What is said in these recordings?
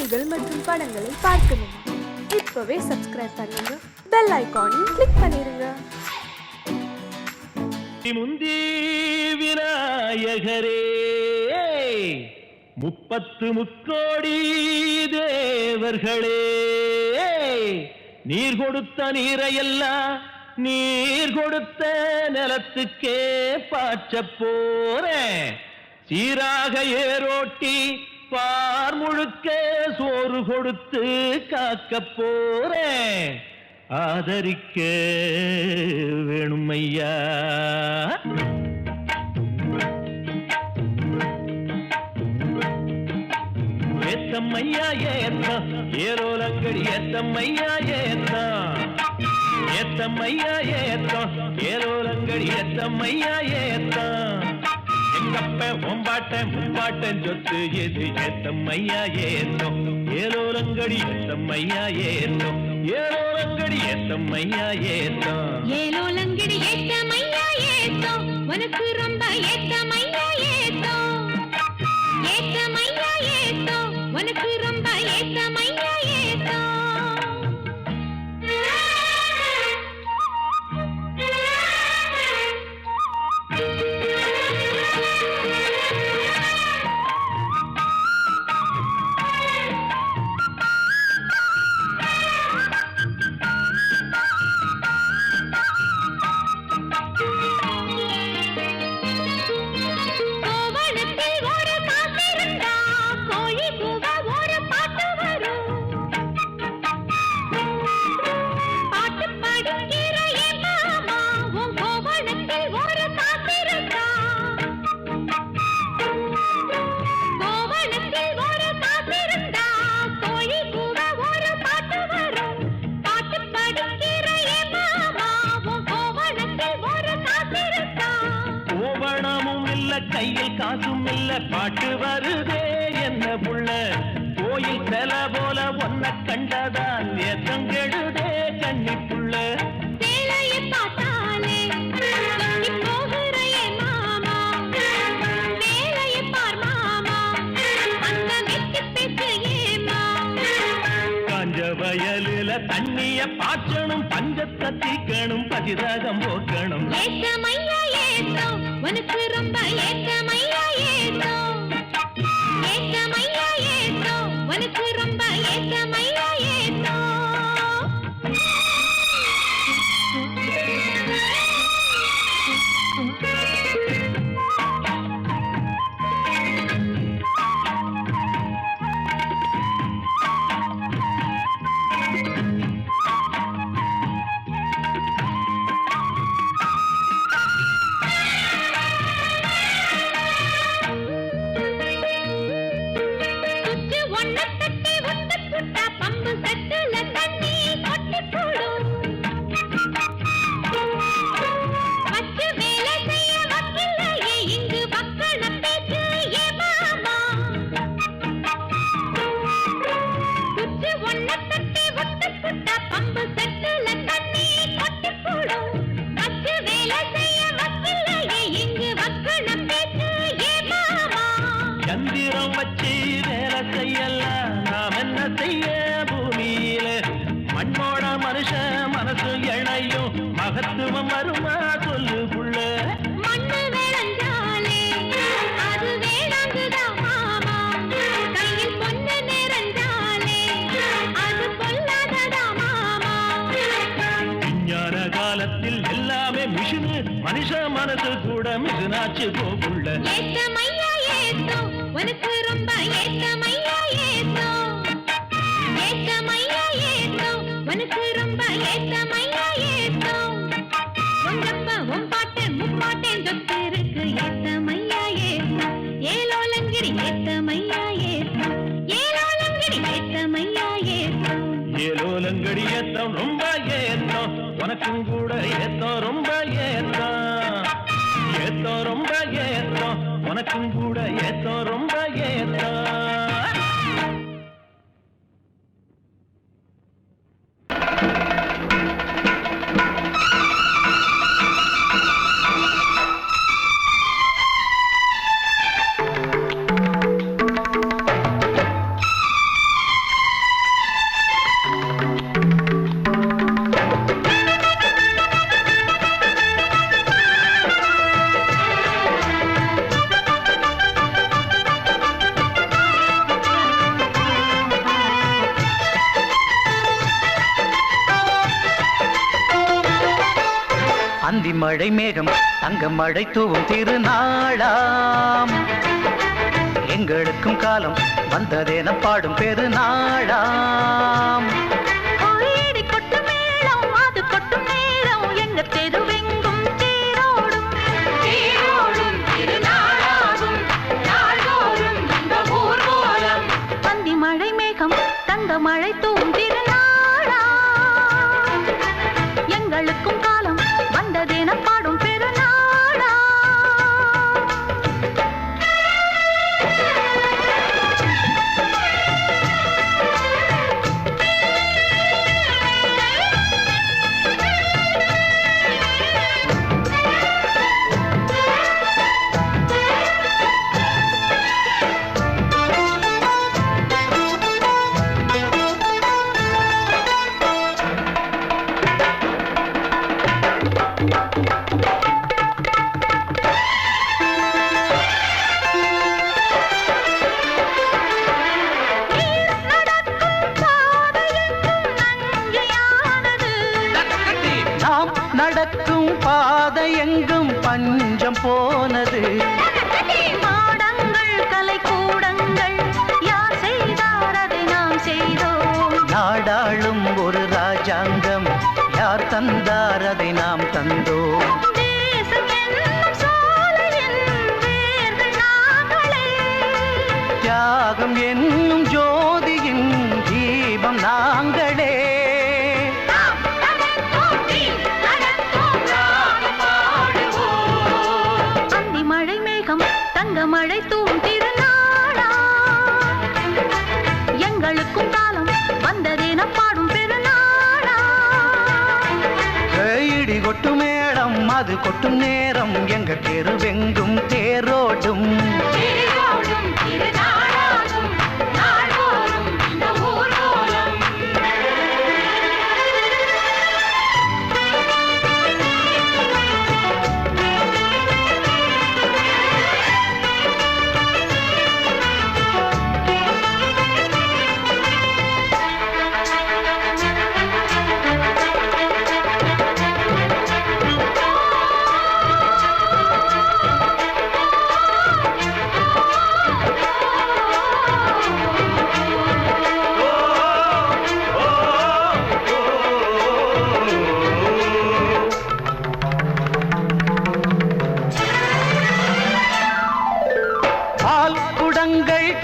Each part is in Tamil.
நிகழ்ச்சிகள் மற்றும் படங்களை பார்க்கணுமா? இப்பவே சப்ஸ்கிரைப் பண்ணுங்க, பெல் ஐகானையும் கிளிக் பண்ணிருங்க. முந்தி விநாயகரே, 30 முக்கோடி தேவர்களே, நீர் கொடுத்த நீரையெல்லாம் நீர் கொடுத்த நிலத்துக்கே பாய்ச்ச போறேன். சீராக ஏரோட்டி பார் முழுக்க சோறு கொடுத்து காக்க போறேன். ஆதரிக்க வேணும் ஐயா. ஏத்தம்மையா ஏத்தம் ஏரோலங்கடி, ஏத்தம்மையா ஏத்தம் ஏத்தம்மையா ஏத்தம் ஏரோலங்கடி, ஏத்தம்மையா ஏத்தம். எங்கப்ப ஒம்பாட்ட முப்பாட்டன் சொத்து எது? ஏத்தம்மையா ஏத்தம் ஏரோலங்கடி, ஏத்தம்மையா ஏத்தம் ஏரோலங்கடி, ஏத்தம்மையா ஏத்தம் ஏலோலங்கடி, ஏத்தம்மையா ஏத்தம். உனக்கு ரொம்ப ஏத்தம்மையா ஏத்தம். ஏத்தம்மையா ஏத்தம். உனக்கு ரொம்ப ஏத்தம்மையா ஏத்தம். கையில் காசும் இல்ல, பாட்டு வருதே என்ன புள்ள. கோயில் செல போல ஒன்ன கண்டதான் ஏத்தம் கெடுதே கண்ணி புள்ள. சேலையை பார்த்தாலே போகிறே மாமா, வேலையை பார் மாமா, அந்த வெட்டி பேச்சு ஏமா. காஞ்ச வயலுல தண்ணிய பாய்ச்சணும், பஞ்சத்தை தீக்கணும், பதிரகம் போக்கணும். ஏத்தம்மையா ஏத்தம். உனக்கு ரொம்ப ஏத்தம்மையா ஏத்தம். ஏத்தம்மையா ஏத்தம். உனக்கு ரொம்ப ஏத்தம்மையா ஏத்தம். சந்திரம் வச்சு வேலை செய்யலாம், நாம் என்ன செய்ய பூமியில. மண்ணோட மனுஷன் மனசு இணையும், மகத்துவம் வருமா சொல்லு புள்ள. மண்ணு விளைஞ்சாலே அது வேளாங்குதான் மாமா, கையில் பொண்ணு நிறைஞ்சாலே அது பொல்லாததா மாமா. விஞ்ஞான காலத்தில் எல்லாமே மிஷினு, மனுஷ மனசு கூட மிஷினாச்சு போகுள்ள. ஏத்தம்மையா ஏத்தம். உனக்கு ரொம்ப ஏத்தம்மையா ஏத்தம். ஏத்தம்மையா ஏத்தம். உனக்கு ரொம்ப ஏத்தம்மையா ஏத்தம். உங்கப்ப உம்பாட்டன் முப்பாட்டன் சொத்து இருக்கு, ஏத்தம்மையா ஏத்தம். ஏலோலங்கடி, ஏத்தம்மையா ஏத்தம். ஏலோலங்கடி, ஏத்தம்மையா ஏத்தம். ஏலோலங்கடி ஏத்தம் ரொம்ப ஏத்தம், உனக்கும் கூட ஏத்தம் ரொம்ப ஏத்தம். ஏத்தம் ரொம்ப ஏத்தம், உனக்கும் கூட ஏத்தம் ரொம்ப ஏத்தம். அந்தி மழை மேகம் தங்க மழை தூவும் திருநாளாம் எங்களுக்கும் காலம் வந்ததென பாடும் பெருநாளாம் கோயிடி கொட்டு மேளம் அது கொட்டும் நேரம் எங்க தெருவெங்கும் தேரோடும் தேரோடும் திருநாளாகும் நாள்தோறும் இந்த ஊர்வலம் அந்தி மழை மேகம் தங்க மழை தூவும் திருநாளாம் எங்களுக்கும் காலம் வந்ததென பாடும் பெருநாளாம் நடக்கும் பாதை எங்கும் பஞ்சம் போனது மாடங்கள் கலை கூடங்கள் யார் செய்தார் அதை நாம் செய்தோம் நாடாளும் ஒரு ராஜாங்கம் யார் தந்தார் அதை நாம் தந்தோம் தேசம் என்னும் சோலையின் வேர்கள் நாங்களே தியாகம் என்னும் ஜோதியின் தீபம் நாங்களே மழை தூவும் திருநாளா எங்களுக்கும் காலம் வந்ததென பாடும் பெருநாளா இடி கொட்டு மேளம் அது கொட்டும் நேரம் எங்க தெருவெங்கும் தேரோடும் தேரோடும் திருநாளாகும் நாள்தோறும் இந்த ஊர்வலம்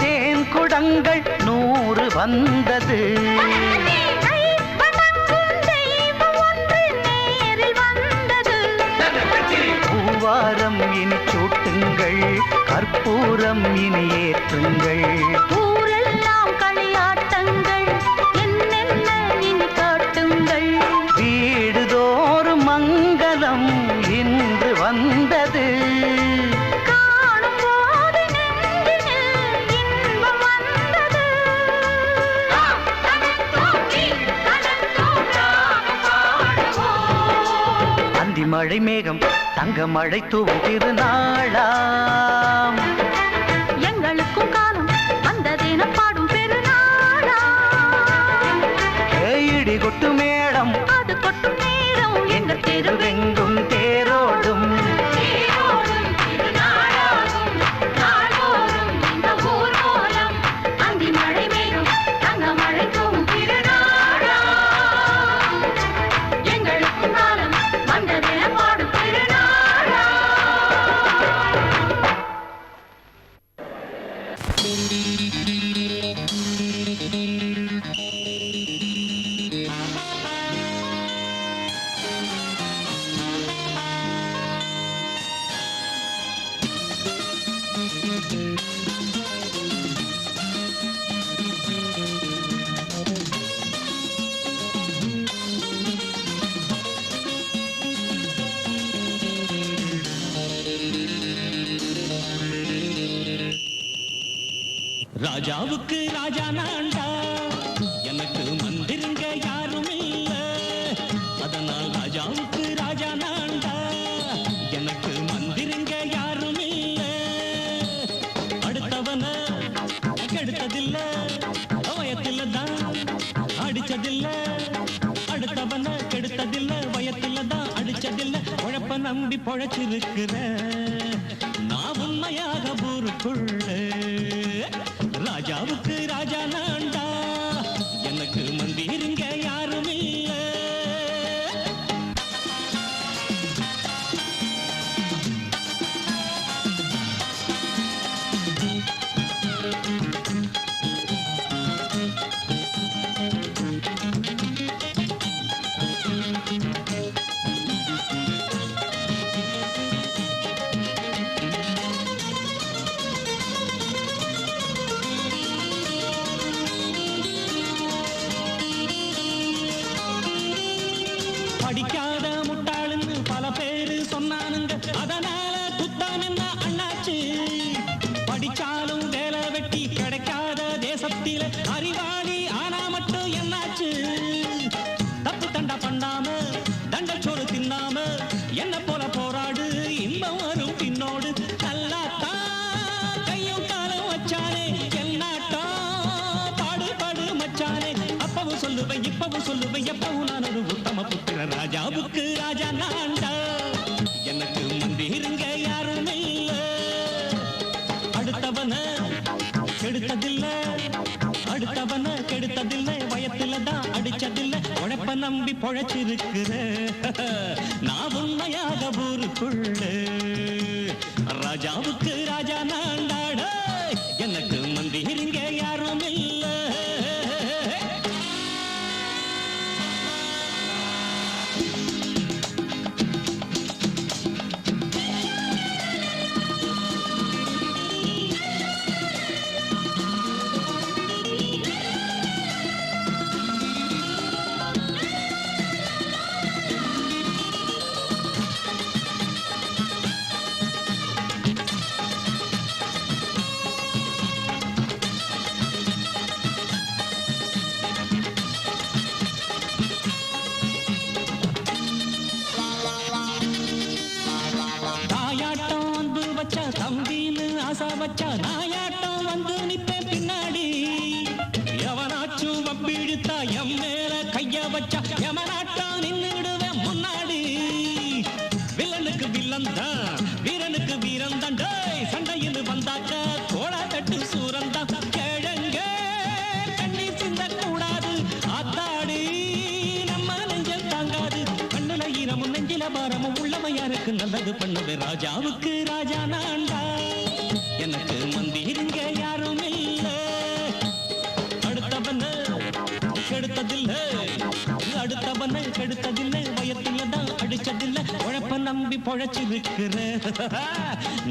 தேன் குடங்கள் 100 வந்தது பூவாரம் இனி சூட்டுங்கள் கற்பூரம் இனி ஏற்றுங்கள் ஊரெல்லாம் களியாட்டங்கள் என்னென்ன இனி காட்டுங்கள் வீடுதோறும் மங்களம் இன்று வந்தது மழை மேகம் தங்க மழை தூவும் திருநாளாம் எங்களுக்கும் காலம் வந்ததென பாடும் பெருநாளாம் இடி கொட்டு மேளம் அது கொட்டும் நேரம் எங்க தெருவெங்கும் தேரோடும் தேரோடும் திருநாளாகும் நாள்தோறும் இந்த ஊர்வலம் அந்தி மழை மேகம் தங்க மழை தூவும் திருநாளாம் எங்களுக்கும் காலம் வந்ததென பாடும் திருநாளா ராஜாவுக்கு ராஜா நான்டா எனக்கு மந்திருங்க யாரும் இல்ல அதனால் ராஜாவுக்கு ராஜா நான்டா எனக்கு மந்திருங்க யாரும் இல்ல அடுத்தவன கெடுத்ததில்ல வயத்தில தான் அடிச்சதில்ல அடுத்தவன கெடுத்ததில்ல வயத்தில தான் அடிச்சதில்ல உழப்ப நம்பி பொழைச்சிருக்கிற நான் உண்மையாக ஊருக்குள்ள ராஜாவுக்கு ராஜா நான்டா எனக்கு மந்திருங்க யாரும் இல்ல படிக்காத முட்டாளுன்னு பல பேரு சொன்னானுங்க அதனால குத்தம் என்ன அண்ணாச்சு படிச்சாலும் வேலை வெட்டி கிடைக்காத தேசத்தில அறிவாளி ஆனா மட்டும் என்னாச்சு தப்பு தண்டா பண்ணாம தண்டச்சோறு தின்னாம என்ன போல போராடு இன்பம் வரும் பின்னோடு நல்லாத்தான் கையும் காலம் வச்சானே என்னாட்டா பாடு பாடு மச்சானே அப்பவும் சொல்லுவேன் இப்பவும் சொல்லுவேன் எப்பவும் நான் ஒரு உத்தம புத்திர ராஜாவுக்கு ராஜா நான்டா எனக்கு மந்திருங்க யாரும் இல்ல அடுத்தவன கெடுத்ததில்ல அடுத்தவன கெடுத்ததில்லை வயத்துல தான் அடிச்சதில்லை உழைப்ப நம்பி பொழைச்சிருக்கிற நான் உண்மையாக ஊருக்குள்ள ராஜாவுக்கு ராஜா நான்டாட எனக்கு மந்திருங்க யாரும் இல்ல தம்பின்னு ஆசா வச்சா நாயாட்டம் வந்து நிப்பேன் பின்னாடி எவனாச்சும் வப்பிழுத்தா எம் மேல கைய வச்சா எமனாட்டம் நின்னுடுவேன் முன்னாடி வில்லனுக்கு வில்லன் தான் வீரனுக்கு வீரன் தான் சண்டையில் வந்தாக்க கோடா தட்டு சூரன் தான் கிழங்க கண்ணி சிந்த கூடாது ஆத்தாடி நம்ம நெஞ்சல் தாங்காது கண்ணுல ஈரமும் நெஞ்சில பாரமும் உள்ளவன் யாருக்கு நல்லது பண்ணுவே ராஜாவுக்கு ராஜா நான்டா எனக்கு மந்திருங்க யாரும் இல்ல அடுத்தவன கெடுத்ததில்லை அடுத்தவன கெடுத்ததில்லை வயத்துல தான் அடிச்சதில்லை உழைப்ப நம்பி பொழைச்சிருக்கிற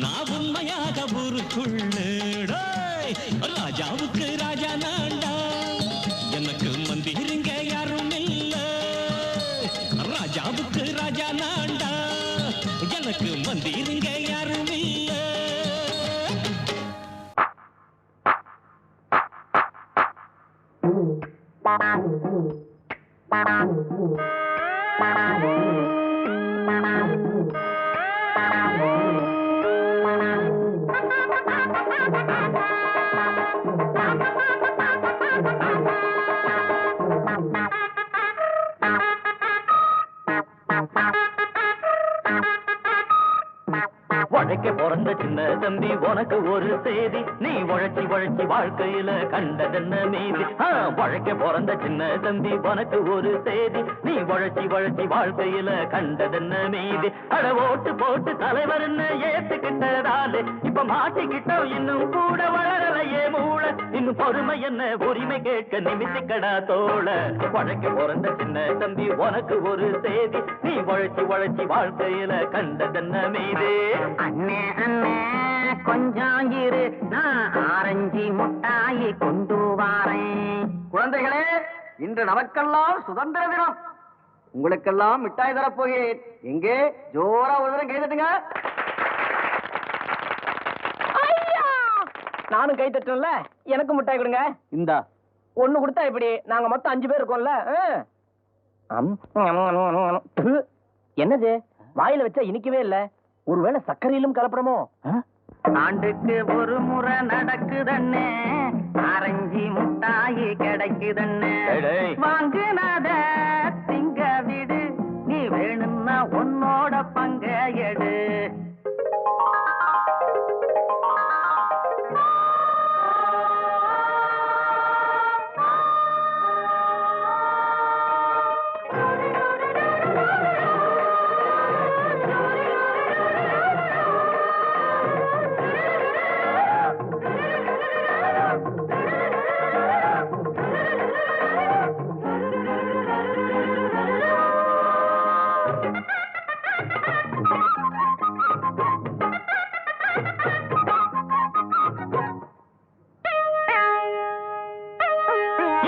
நான் உண்மையாக ஊருக்குள்ள ராஜாவுக்கு ராஜா நான்டா எனக்கு மந்திருங்க யாரும் இல்ல ராஜாவுக்கு ராஜா நான்டா எனக்கு மந்திருங்க யாரும் இல்ல உழைக்க பிறந்த சின்ன தம்பி உனக்கு ஒரு செய்தி நீ உழைச்சி உழைச்சி வாழ்க்கையில கண்டதென்ன மீதி உழைக்க பிறந்த சின்ன தம்பி உனக்கு ஒரு செய்தி நீ உழைச்சி உழைச்சி வாழ்க்கையில கண்டதென்ன மீதி அட ஓட்டு போட்டு தலைவர்னு ஏத்துக்கிட்டதாலே இப்ப மாட்டிக்கிட்டோம் இன்னும் கூட வளரலையே மூளை இன்னும் பொறுமை என்ன உரிமை கேட்க நிமித்திக்கடா தோழ உழைக்க பிறந்த சின்ன தம்பி உனக்கு ஒரு செய்தி நீ உழைச்சி உழைச்சி வாழ்க்கையில கண்டதென்ன மீதி அண்ணே அண்ணே கொஞ்சம் இரு நான் ஆரஞ்சு முட்டாயி கொண்டு வாரேன். குழந்தைகளே, இன்று நமக்கெல்லாம் சுதந்திர தினம். உங்களுக்கெல்லாம் மிட்டாய் தரப்போகிறேன். எங்கே ஜோரா ஒரு தடவை கை தட்டுங்க. நானும் கை தட்டும்ல, எனக்கு மிட்டாய் கொடுங்க. இந்தா ஒண்ணு கொடுத்தா இப்படி நாங்க மொத்தம் 5 பேர் இருக்கோம்ல. என்னது வாயில வச்சா இனிக்கவே இல்ல, ஒருவேளை சர்க்கரையிலும் கலப்படமோ? ஆண்டுக்கு ஒரு முறை நடக்குதண்ணே ஆரஞ்சு முட்டாயி கிடைக்குதண்ணே, வாங்குனத திங்க விடு, நீ வேணும்னா உன்னோட பங்க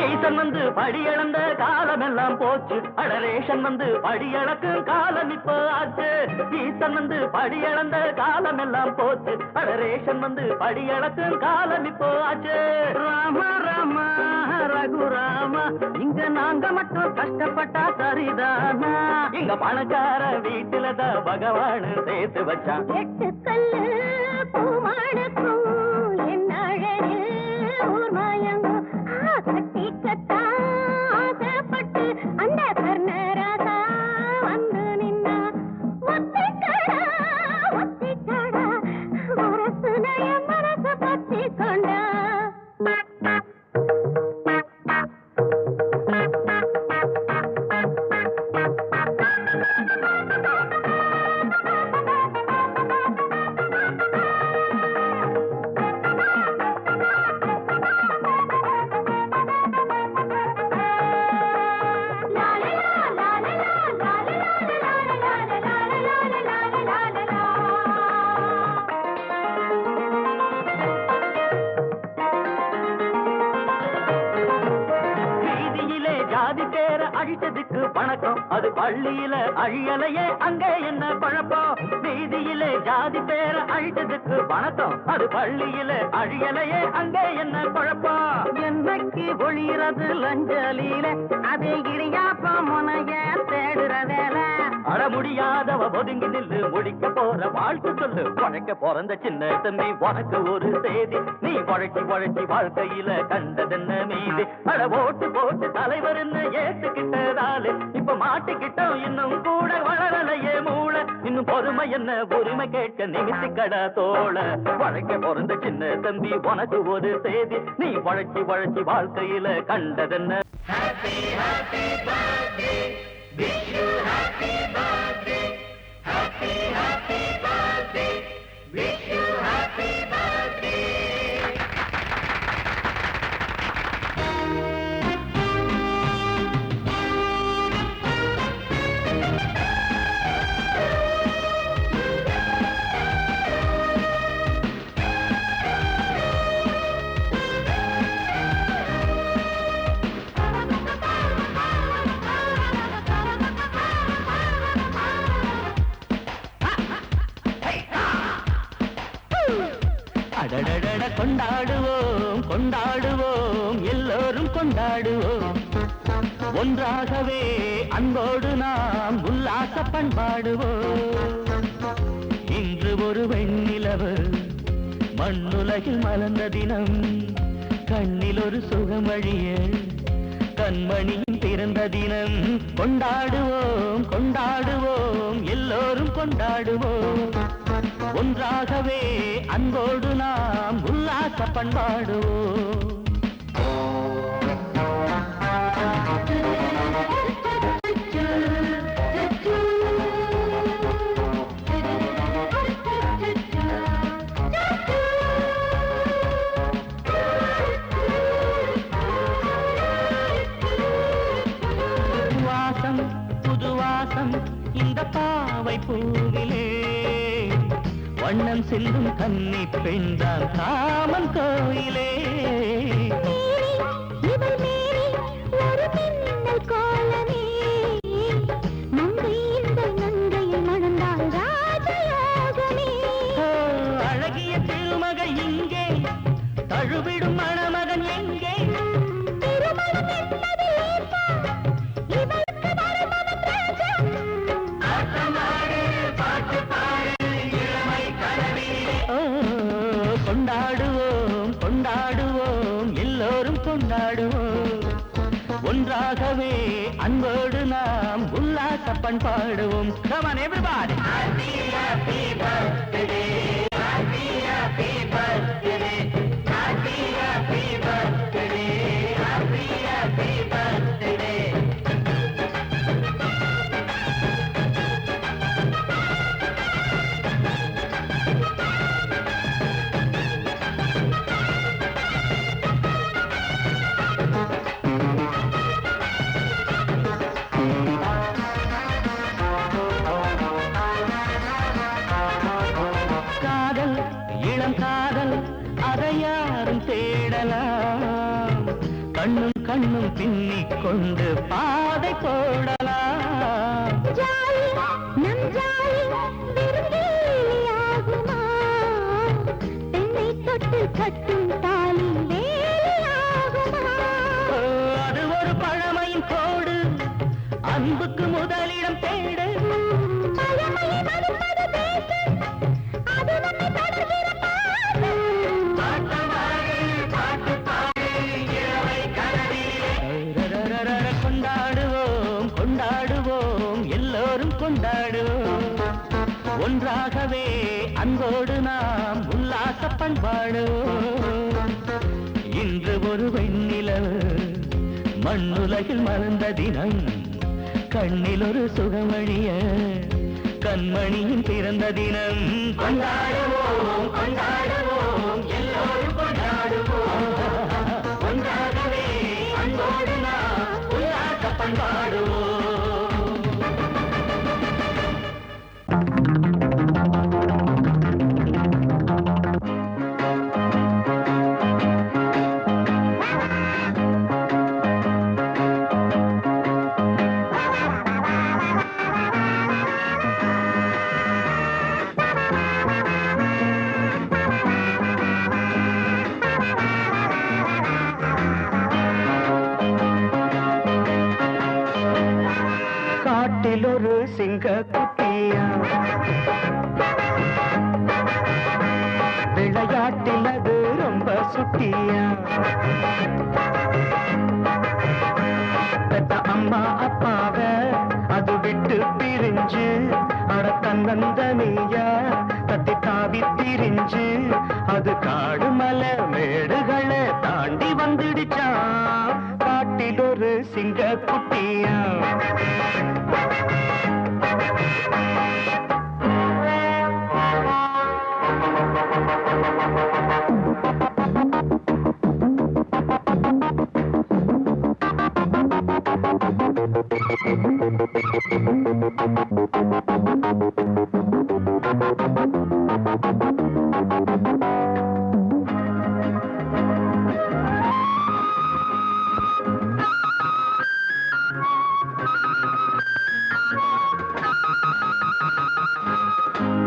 ஈசன் வந்து படியளந்த காலமெல்லாம் போச்சு, அடரேஷன் வந்து படியளக்கும் காலம் இப்போ ஆச்சு. ஈசன் வந்து படியளந்த காலமெல்லாம் போச்சு, அடரேஷன் வந்து படியளக்கும் காலம் இப்போ ஆச்சு. ராம ராம ரகுராமா, இங்க நாங்க மட்டும் கஷ்டப்பட்டா சரிதானா? இங்க பணக்கார வீட்டுலதான் பகவான் சேர்த்து வச்சான். எட்டு கல்லு பூமாடுக்கும் என்ன அழகு ஊர் மயங்கும் கட்டிக்கத்தா ஆசைப்பட்டு அந்த கர்ணராசா வந்து நின்னா. ஒத்திக்கடா ஒத்திக்கடா மனசுடைய மனசு பத்தி கொண்டா. அழிச்சதுக்கு வணக்கம், அது பள்ளியில அழியலையே அங்கே என்ன குழப்பம்? வீதியிலே ஜாதி பேர அழிச்சதுக்கு வணக்கம், அது பள்ளியில அழியலையே அங்கே என்ன குழப்பம்? என்னைக்கு ஒளிறது லஞ்சலியில அதே இடியாப்ப முனைய தேடுற வேலை. அட முடியாதவ ஒதுங்கி நில்லு, முடிக்க போற வாழ்க்கை சொல்லு. உழைக்க பிறந்த சின்ன தம்பி உனக்கு ஒரு செய்தி, நீ உழைச்சி உழைச்சி வாழ்க்கையில கண்டதென்ன மீதி. அட ஓட்டு போட்டு தலைவர்னு ஏத்துக்கிட்டதாலே இப்ப மாட்டிக்கிட்டோம், இன்னும் கூட வளரலையே மூளை. இன்னும் பொறுமை என்ன உரிமை கேட்க நிமித்திக்கடா தோள. உழைக்க பிறந்த சின்ன தம்பி உனக்கு ஒரு செய்தி, நீ உழைச்சி உழைச்சி வாழ்க்கையில கண்டதென்ன. Happy happy birthday, wish you happy birthday, happy happy birthday, wish you happy birthday. அடடடட கொண்டாடுவோம் கொண்டாடுவோம் எல்லோரும் கொண்டாடுவோம், ஒன்றாகவே அன்போடு நாம் உல்லாச பண்பாடுவோம். இன்று ஒரு வெண்ணிலவு மண்ணுலகில் மலர்ந்த தினம், கண்ணில் ஒரு சுகம் வழிய கண்மணியும் பிறந்த தினம். கொண்டாடுவோம் கொண்டாடுவோம் எல்லோரும் கொண்டாடுவோம், ஒன்றாகவே அன்போடு நாம் உல்லாச பண்பாடுவோம். வாசம் புதுவாசம் இந்த பாவை பூவிலே, வண்ணம் செல்லும் கன்னி பெண்தான் காமன் கோயிலே. அழகிய திருமகள் இங்கே, தழுவிடும் மணமகன் எங்கே? கொண்டாடுவோம் கொண்டாடுவோம் எல்லோரும் கொண்டாடுவோம், ஒன்றாகவே அன்போடு நாம் உல்லாச பண்பாடுவோம். Come on everybody. Happy happy birthday, happy happy birthday, happy happy birthday, happy happy birthday. காதல் இளம் காதல் அதை யாரும் தேடலாம், கண்ணும் பின்னிக் கொண்டு பாதை போடலாம். ஜாலி நம் ஜாலி விருந்தேலியாகுமா பெண்ணை தொட்டு கட்டும் தாலி வேலியாகுமா அது ஒரு பழமையின் கோடு அன்புக்கு முதலிடம் தேடு. பழமையை மதிப்பது பேசு அது நம்மை தொடர்கிற கொண்டாடுவோம் கொண்டாடுவோம் எல்லோரும் கொண்டாடுவோம் ஒன்றாகவே அன்போடு நாம் உல்லாச பண்பாடுவோம். இன்று ஒரு வெண்ணிலவு மண்ணுலகில் மறந்த தினம் கண்ணில் ஒரு சுகமழிய கண்மணியின் பிறந்த தினம். கொண்டாடுவோம் கொண்டாடுவோம் எல்லோரும் கொண்டாடுவோம் ஒன்றாகவே அன்போடு நாம் உல்லாச பண்பாடுவோம். காட்டில் ஒரு சிங்க குட்டியா விளையாட்டில் அது ரொம்ப சுட்டியா பெத்த அம்மா அப்பாவ அது விட்டு பிரிஞ்சு அட தன்னந்தனியா தத்தி தாவி திரிஞ்சு அது காடு மலை மேடுகளை தாண்டி வந்துடுச்சான். காட்டில் ஒரு சிங்க குட்டியா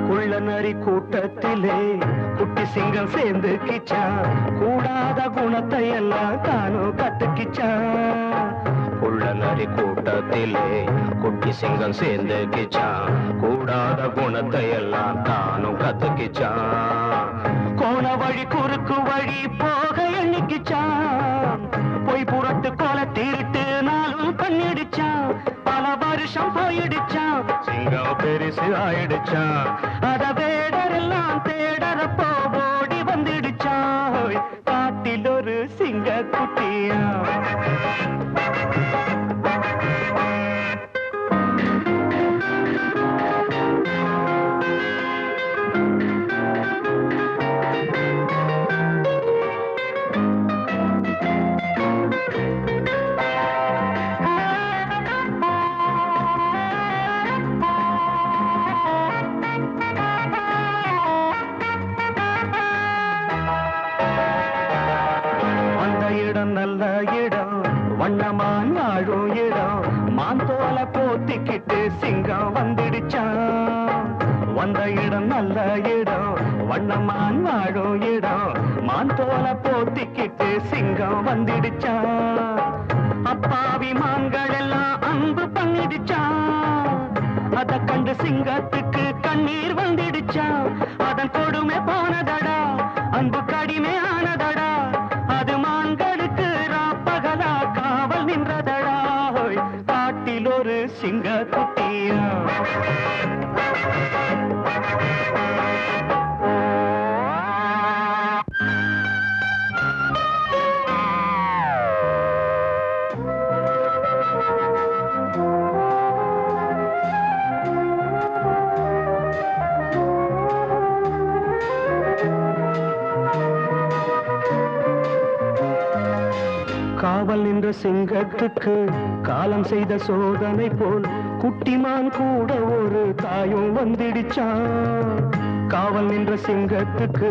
குள்ளநரி கூட்டத்திலே குட்டி சிங்கம் சேர்ந்து கிச்சான். கூடாத குணத்தை எல்லாம் தானும் கத்துக்கிச்சான். குள்ளநரி கூட்டத்திலே குட்டி சிங்கம் சேர்ந்து கிச்சான். கூடாத குணத்தை எல்லாம் தானும் கத்துக்கிச்சான். கோண வழி குறுக்கு வழி போக எண்ணிக்கிச்சான். பொய் புரட்டு கொலை திருட்டு நாளும் பண்ணிடுச்சான். பல வருஷம் போயிடுச்சான். சிங்கம் பெருசு ஆயிடுச்சான். அத வேடரெல்லாம் தேடறப்போ ஓடி வந்துடுச்சான். காட்டில் ஒரு சிங்க குட்டியா நல்ல இடம் வண்ணமான் வாழும் இடம் மாந்தோல போத்திக்கிட்டு சிங்கம் வந்துடுச்சான். வந்த இடம் நல்ல இடம் வண்ணமான் வாழும் இடம் மாந்தோல போத்திக்கிட்டு சிங்கம் வந்துடுச்சான். அப்பாவி மான்கள் எல்லாம் அன்பு பண்ணிடுச்சான். அத கண்டு சிங்கத்துக்கு கண்ணீர் வந்துடுச்சான். அதன் கொடுமை போனதடா அன்பு கடிமை ஆனதடா. அது மான்களுக்கு ராப்பகலா காவல் நின்றதடா. காட்டில் ஒரு சிங்க குட்டியா காவல் நின்ற சிங்கத்துக்கு காலம் செய்த சோதனை போல் குட்டிமான் கூட ஒரு தாயும் வந்துடுச்சான். காவல் நின்ற சிங்கத்துக்கு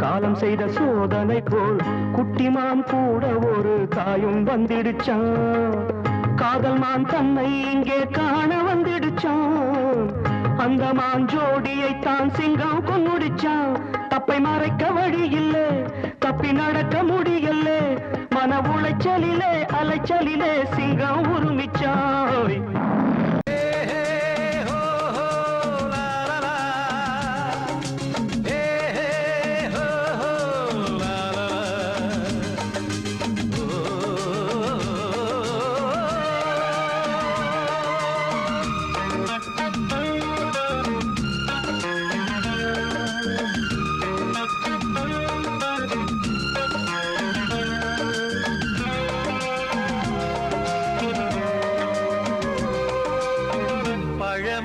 காலம் செய்த சோதனை போல் குட்டிமான் கூட ஒரு காயும் வந்துடுச்சான். காதல் மான் தன்னை இங்கே காண வந்துடுச்சான். அந்த மான் ஜோடியை தான் சிங்கம் கொன்னுடிச்சான். தப்பை மறைக்க வழி இல்லை, தப்பி நடக்க முடியல. மன உளைச்சலிலே அலைச்சலிலே சிங்கம் உருமிச்சாய்.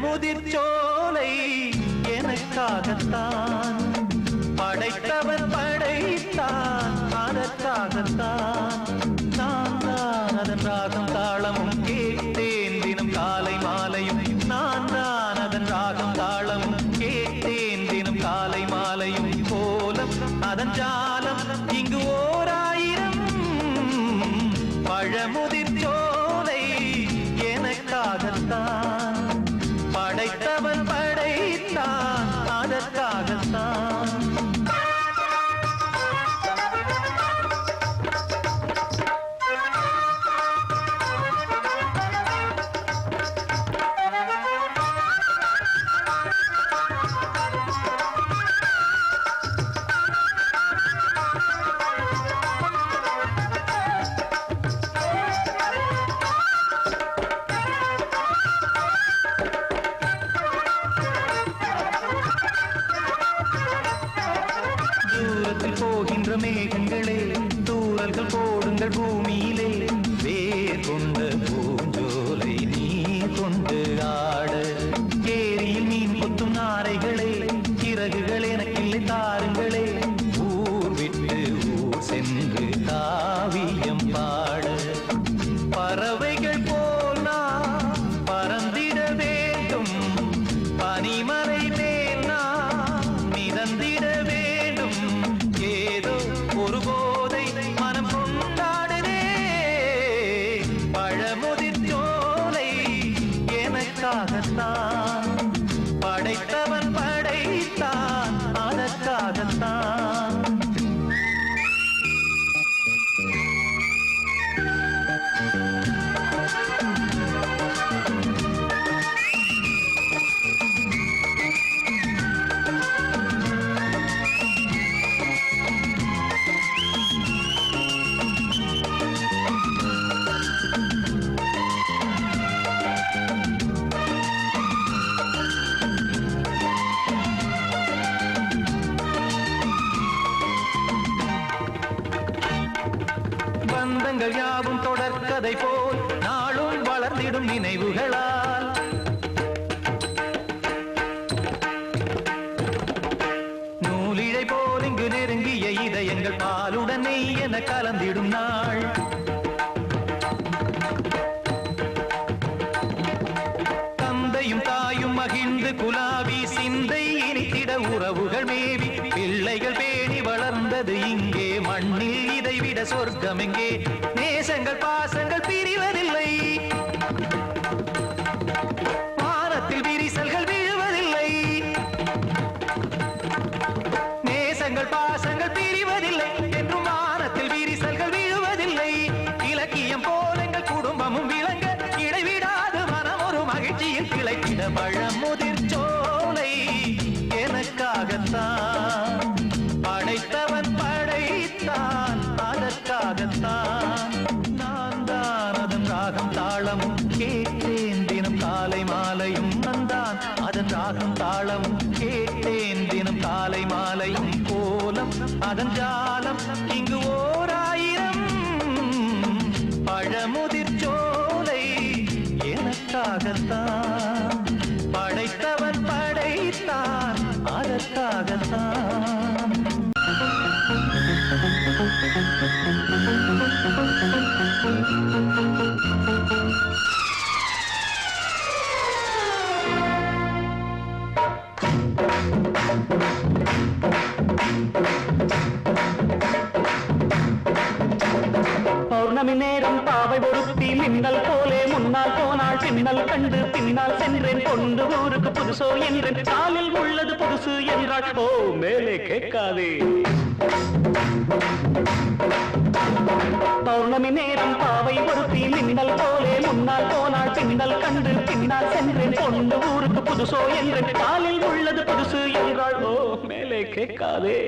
முதிர்ச்சோலை எனக்காகத்தான் படைத்தவன் படைத்தான், அதற்காகத்தான் நான் தான் அதன் ராகம் தாளமும் கேட்டேன் தினம் காலை மாலையும். நான் தான் அதன் ராகம் தாளமும் கேட்டேன் தினம் காலை மாலையும். கோலம் அதன் ஜாலம் இங்கு ஓர் ஆயிரம். பழமுதிர்ச்சோலை எனக்காகத்தான் படைத்தவன் படைத்தான், அதற்காகத்தான். போகின்ற மேகங்களே தூரல்கள் போடுங்கள் பூமியிலே. வேர் கொண்ட பூஞ்சோலை நீ கொண்டு ஆட. ஏரியில் மீன் கொத்தும் நாரைகளே இறகுகள் எனக்கில்லை தாருங்களே. ஊர் விட்டு ஊர் சென்று காவியம் பாட. பறவைகள் போல் நான் பறந்திட வேண்டும், பனிமலை மேல் நான் மிதந்திட வேண்டும். ஏதோ ஒரு போதை மனம் கொண்டாடுதே. பழமுதிர்ச்சோலை எனக்காகத்தான் படைத்தவன் படைத்தான், அதற்காகத்தான். பந்தங்கள் யாவும் தொடர்கதை போல் நாளும் வளர்ந்திடும் நினைவுகளால். நூலிழை போல் இங்கு நெருங்கிய இதயங்கள் பாலுடன் நெய் என கலந்திடும் நாள். தந்தையும் தாயும் மகிழ்ந்து குலாவி சிந்தை இனித்திட உறவுகள் மேவி. பிள்ளைகள் பேணி வளர்ந்தது இங்கே மண்ணில், இதைவிட சொர்க்கம் எங்கே. நேசங்கள் பாசங்கள் பிரிவதில்லை, வானத்தில் விரிசல்கள் விழுவதில்லை. நேசங்கள் பாசங்கள் பிரிவதில்லை என்றும் வானத்தில் விரிசல்கள் விழுவதில்லை. இலக்கியம் போல எங்கள் குடும்பமும் விளங்க இடைவிடாது மனம் ஒரு மகிழ்ச்சியில் கிளைத்திட. பழமுதிர்ச்சோலை எனக்காகத்தான் படைத்தவன் படைத்தான், அதற்காகத்தான். நான் தான் அதன் ராகம் தாளமும் கேட்டேன் தினம் காலை மாலையும். நந்தான் அதன் ராகம் தாளமும் கேட்டேன் தினம் காலை மாலையும். கோலம் அதன் ஜாலம் இங்கு ஓர் ஆயிரம். பழமுதிர்ச்சோலை எனக்காகத்தான் படைத்தவன் படைத்தான், அதற்காகத்தான். ஒருத்தி மின்னல் போலே முன்னால் போனாள் பின்னல் கண்டு பின்னால் சென்றேன் கொண்டு ஊருக்கு புதுசோ என்றேன் காலில் உள்ளது புதுசு என்றாள் ஓ மேலே கேட்காதே பௌர்ணமி நேரம் பாவை ஒருத்தி மின்னல் போலே முன்னால் போனாள் பின்னல் கண்டு பின்னால் சென்றேன் கொண்டு ஊருக்கு புதுசோ என்றேன் காலில் உள்ளது புதுசு என்றாள் ஓ மேலே கேட்காதே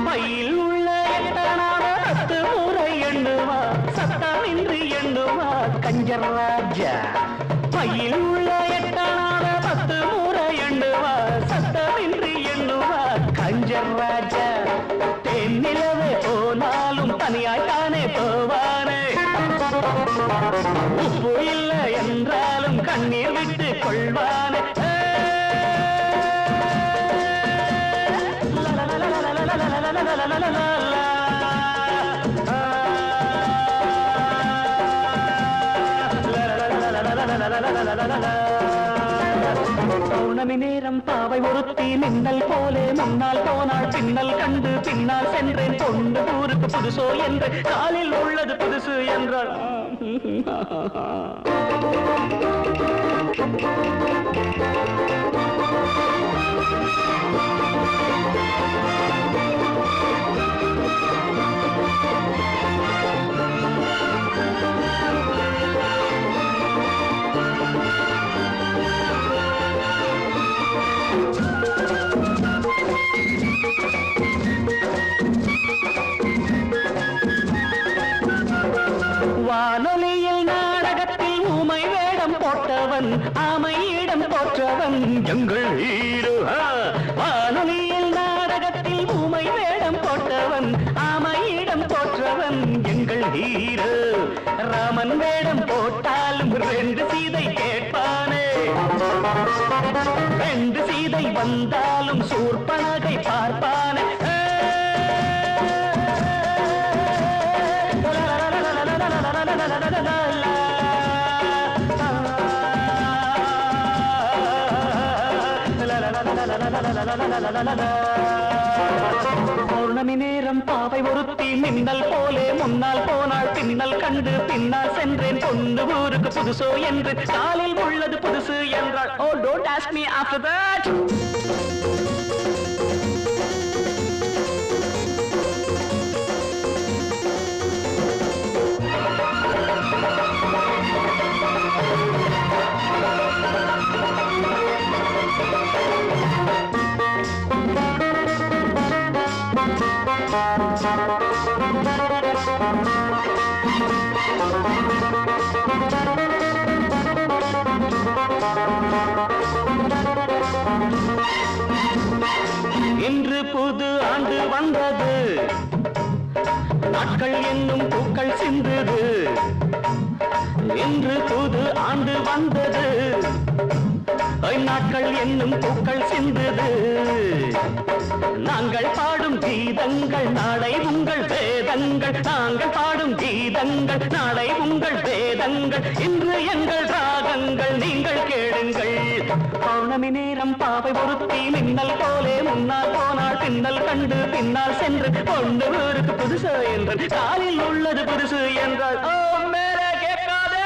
பையில் உள்ள எட்டனான 10 முறை எண்ணுவா சத்தமின்றி எண்ணுவா கஞ்சர் ராஜா பையில் உள்ள எட்டனான 10 முறை எண்ணுவா சத்தமின்றி எண்ணுவா கஞ்சர் ராஜா தென்னிலவே போனாலும் தனியாய்த்தானே போவானே உப்பு இல்லை என்றாலும் கண்ணீர் விட்டு கொள்வானே பௌர்ணமி நேரம் பாவை ஒருத்தி மின்னல் போலே முன்னால் போனாள் பின்னல் கண்டு பின்னால் சென்றேன் கொண்டு ஊருக்கு புதுசோ என்று காலில் உள்ளது புதுசு என்றாள் வானொலியில் நாடகத்தில் ஊமை வேடம் போட்டவன் ஆமையிடம் போற்றவன் எங்கள் ஹீரோ வானொலியில் நாடகத்தில் ஊமை வேடம் போட்டவன் ஆமையிடம் போற்றவன் எங்கள் ஹீரோ ராமன் வேடம் போட்டாலும் 2 சீதை கேட்பானே 2 சீதை வந்தாலும் சூர்பனகை பார்ப்பானே பௌர்ணமி நேரம் பாவை ஒருத்தி மின்னல் போலே முன்னால் போனாள் பின்னல் கண்டு பின்னால் சென்றேன் கொண்டு ஊருக்கு புதுசோ என்று காலில் உள்ளது புதுசு என்றாள் ஓ don't ask me after that இன்று புது ஆண்டு வந்தது நாட்கள் என்னும் பூக்கள் சிந்தது இன்று புது ஆண்டு வந்தது நாட்கள் என்னும் பூக்கள் சிந்தது நாங்கள் பாடும் கீதங்கள் நாளை உங்கள் வேதங்கள் நாங்கள் பாடும் கீதங்கள் நாளை உங்கள் வேதங்கள் இன்று எங்கள் ராகங்கள் நீங்கள் கேளுங்கள் பௌர்ணமி நேரம் பாவை ஒருத்தி மின்னல் போலே முன்னால் போனாள் பின்னல் கண்டு பின்னால் சென்று கொண்டு ஊருக்கு புதுசு என்று காலில் உள்ளது புதுசு என்றாள் ஓ மேலே கேட்காதே